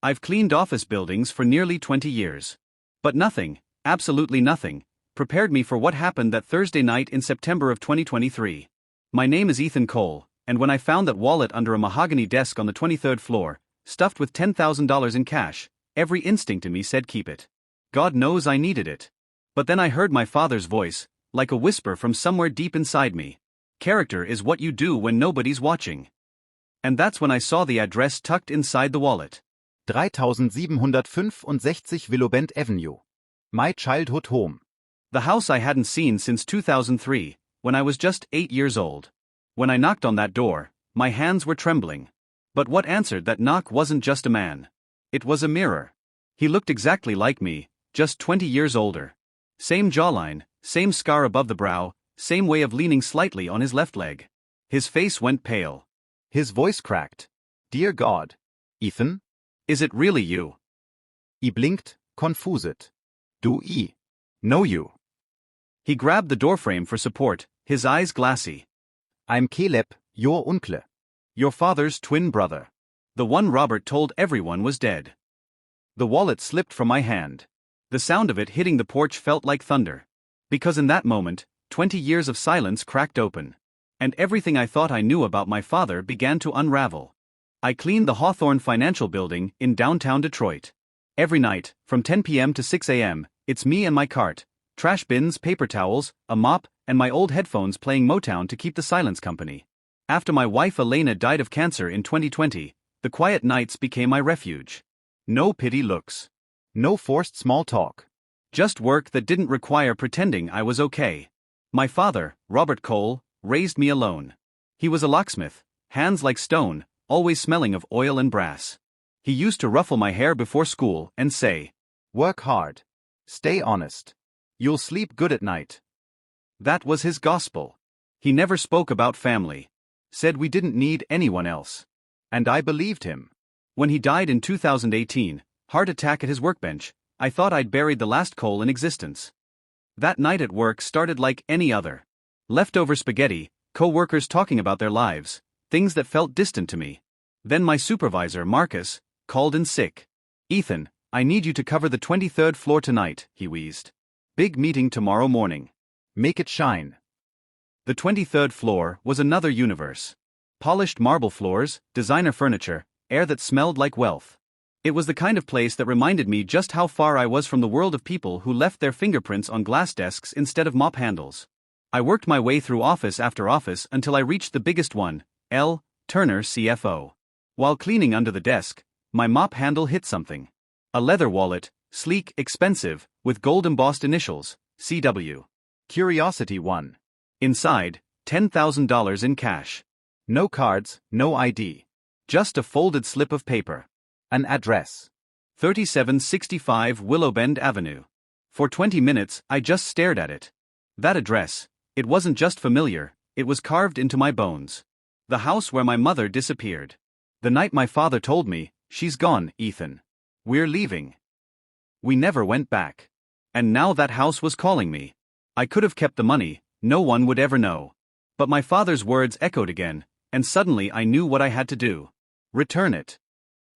I've cleaned office buildings for nearly 20 years. But nothing, absolutely nothing, prepared me for what happened that Thursday night in September of 2023. My name is Ethan Cole, and when I found that wallet under a mahogany desk on the 23rd floor, stuffed with $10,000 in cash, every instinct in me said keep it. God knows I needed it. But then I heard my father's voice, like a whisper from somewhere deep inside me. Character is what you do when nobody's watching. And that's when I saw the address tucked inside the wallet. 3765 Willowbend Avenue. My childhood home. The house I hadn't seen since 2003, when I was just 8 years old. When I knocked on that door, my hands were trembling. But what answered that knock wasn't just a man. It was a mirror. He looked exactly like me, just 20 years older. Same jawline, same scar above the brow, same way of leaning slightly on his left leg. His face went pale. His voice cracked. Dear God. Ethan? Is it really you? I blinked, confused. Do I know you? He grabbed the doorframe for support, his eyes glassy. I'm Caleb, your uncle. Your father's twin brother. The one Robert told everyone was dead. The wallet slipped from my hand. The sound of it hitting the porch felt like thunder. Because in that moment, 20 years of silence cracked open. And everything I thought I knew about my father began to unravel. I cleaned the Hawthorne Financial Building in downtown Detroit. Every night, from 10 p.m. to 6 a.m., it's me and my cart, trash bins, paper towels, a mop, and my old headphones playing Motown to keep the silence company. After my wife Elena died of cancer in 2020, the quiet nights became my refuge. No pity looks. No forced small talk. Just work that didn't require pretending I was okay. My father, Robert Cole, raised me alone. He was a locksmith, hands like stone, always smelling of oil and brass. He used to ruffle my hair before school and say, work hard. Stay honest. You'll sleep good at night. That was his gospel. He never spoke about family. Said we didn't need anyone else. And I believed him. When he died in 2018, heart attack at his workbench, I thought I'd buried the last Cole in existence. That night at work started like any other. Leftover spaghetti, co-workers talking about their lives, things that felt distant to me. Then my supervisor, Marcus, called in sick. Ethan, I need you to cover the 23rd floor tonight, he wheezed. Big meeting tomorrow morning. Make it shine. The 23rd floor was another universe. Polished marble floors, designer furniture, air that smelled like wealth. It was the kind of place that reminded me just how far I was from the world of people who left their fingerprints on glass desks instead of mop handles. I worked my way through office after office until I reached the biggest one, L. Turner CFO. While cleaning under the desk, my mop handle hit something. A leather wallet, sleek, expensive, with gold-embossed initials, CW. Curiosity one. Inside, $10,000 in cash. No cards, no ID. Just a folded slip of paper. An address. 3765 Willowbend Avenue. For 20 minutes, I just stared at it. That address, it wasn't just familiar, it was carved into my bones. The house where my mother disappeared. The night my father told me, she's gone, Ethan. We're leaving. We never went back. And now that house was calling me. I could have kept the money, no one would ever know. But my father's words echoed again, and suddenly I knew what I had to do. Return it.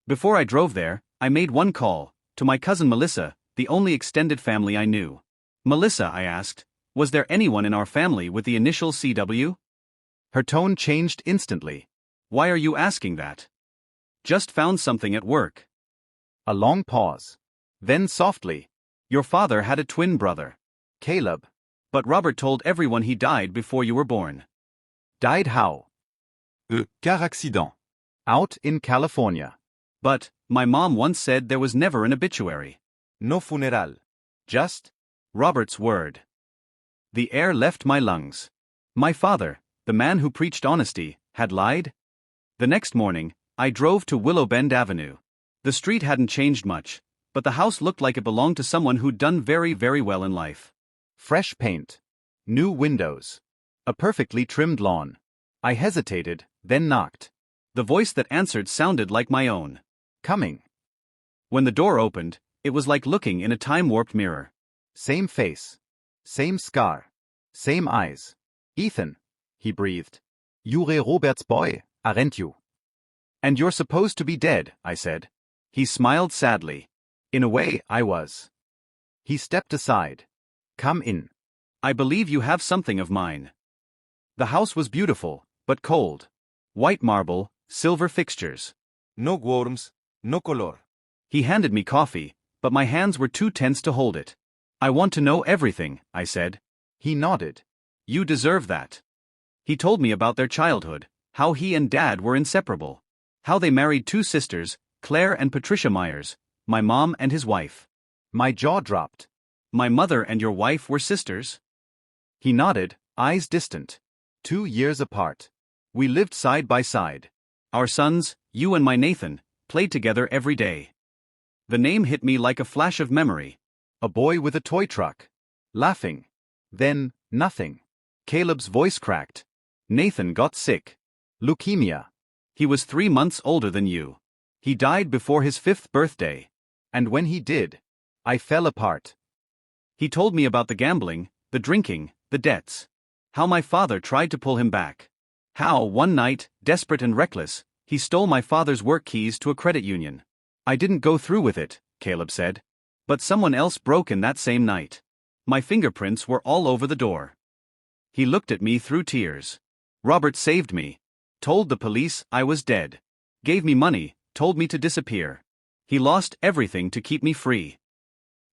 Before I drove there, I made one call, to my cousin Melissa, the only extended family I knew. Melissa, I asked, was there anyone in our family with the initial CW? Her tone changed instantly. Why are you asking that? Just found something at work. A long pause. Then softly. Your father had a twin brother. Caleb. But Robert told everyone he died before you were born. Died how? Car accident. Out in California. But, my mom once said there was never an obituary. No funeral. Just Robert's word. The air left my lungs. My father, the man who preached honesty, had lied? The next morning, I drove to Willowbend Avenue. The street hadn't changed much, but the house looked like it belonged to someone who'd done very, very well in life. Fresh paint. New windows. A perfectly trimmed lawn. I hesitated, then knocked. The voice that answered sounded like my own. Coming. When the door opened, it was like looking in a time-warped mirror. Same face. Same scar. Same eyes. Ethan, he breathed. You're Robert's boy, aren't you? And you're supposed to be dead, I said. He smiled sadly. In a way, I was. He stepped aside. Come in. I believe you have something of mine. The house was beautiful, but cold. White marble, silver fixtures. No worms, no color. He handed me coffee, but my hands were too tense to hold it. I want to know everything, I said. He nodded. You deserve that. He told me about their childhood, how he and Dad were inseparable. How they married two sisters, Claire and Patricia Myers, my mom and his wife. My jaw dropped. My mother and your wife were sisters? He nodded, eyes distant. 2 years apart. We lived side by side. Our sons, you and my Nathan, played together every day. The name hit me like a flash of memory. A boy with a toy truck. Laughing. Then, nothing. Caleb's voice cracked. Nathan got sick. Leukemia. He was 3 months older than you. He died before his 5th birthday. And when he did, I fell apart. He told me about the gambling, the drinking, the debts. How my father tried to pull him back. How, one night, desperate and reckless, he stole my father's work keys to a credit union. I didn't go through with it, Caleb said. But someone else broke in that same night. My fingerprints were all over the door. He looked at me through tears. Robert saved me. Told the police I was dead. Gave me money, told me to disappear. He lost everything to keep me free.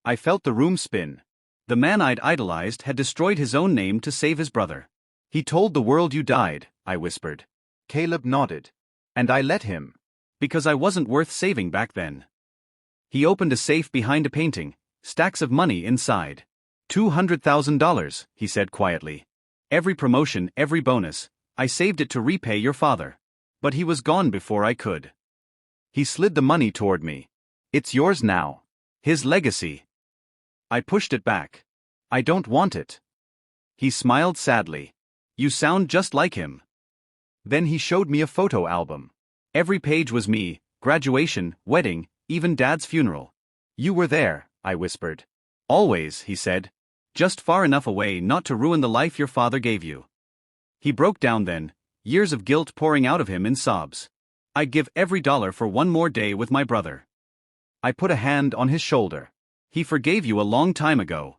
I felt the room spin. The man I'd idolized had destroyed his own name to save his brother. He told the world you died, I whispered. Caleb nodded. And I let him. Because I wasn't worth saving back then. He opened a safe behind a painting, stacks of money inside. $200,000, he said quietly. Every promotion, every bonus, I saved it to repay your father. But he was gone before I could. He slid the money toward me. It's yours now. His legacy. I pushed it back. I don't want it. He smiled sadly. You sound just like him. Then he showed me a photo album. Every page was me, graduation, wedding, even Dad's funeral. You were there, I whispered. Always, he said. Just far enough away not to ruin the life your father gave you. He broke down then, years of guilt pouring out of him in sobs. I'd give every dollar for one more day with my brother. I put a hand on his shoulder. He forgave you a long time ago.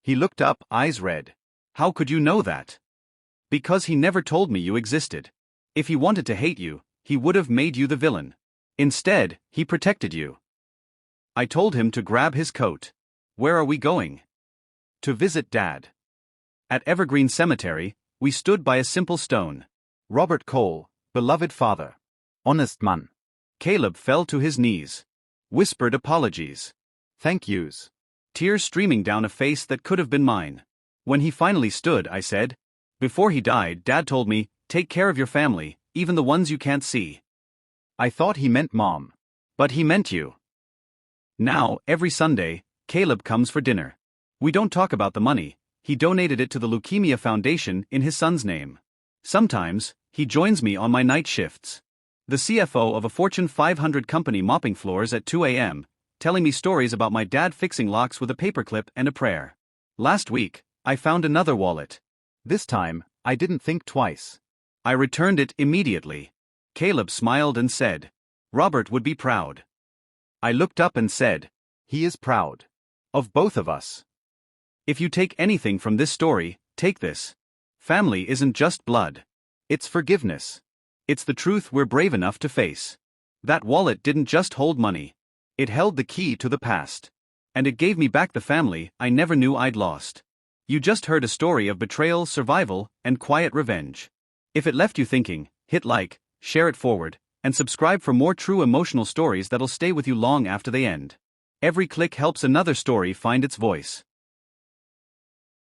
He looked up, eyes red. How could you know that? Because he never told me you existed. If he wanted to hate you, he would have made you the villain. Instead, he protected you. I told him to grab his coat. Where are we going? To visit Dad. At Evergreen Cemetery, we stood by a simple stone. Robert Cole, beloved father. Honest man. Caleb fell to his knees. Whispered apologies. Thank yous. Tears streaming down a face that could have been mine. When he finally stood, I said, before he died, Dad told me, take care of your family, even the ones you can't see. I thought he meant Mom. But he meant you. Now, every Sunday, Caleb comes for dinner. We don't talk about the money. He donated it to the Leukemia Foundation in his son's name. Sometimes, he joins me on my night shifts. The CFO of a Fortune 500 company mopping floors at 2 a.m., telling me stories about my dad fixing locks with a paperclip and a prayer. Last week, I found another wallet. This time, I didn't think twice. I returned it immediately. Caleb smiled and said, Robert would be proud. I looked up and said, he is proud. Of both of us. If you take anything from this story, take this. Family isn't just blood. It's forgiveness. It's the truth we're brave enough to face. That wallet didn't just hold money. It held the key to the past. And it gave me back the family I never knew I'd lost. You just heard a story of betrayal, survival, and quiet revenge. If it left you thinking, hit like, share it forward, and subscribe for more true emotional stories that'll stay with you long after they end. Every click helps another story find its voice.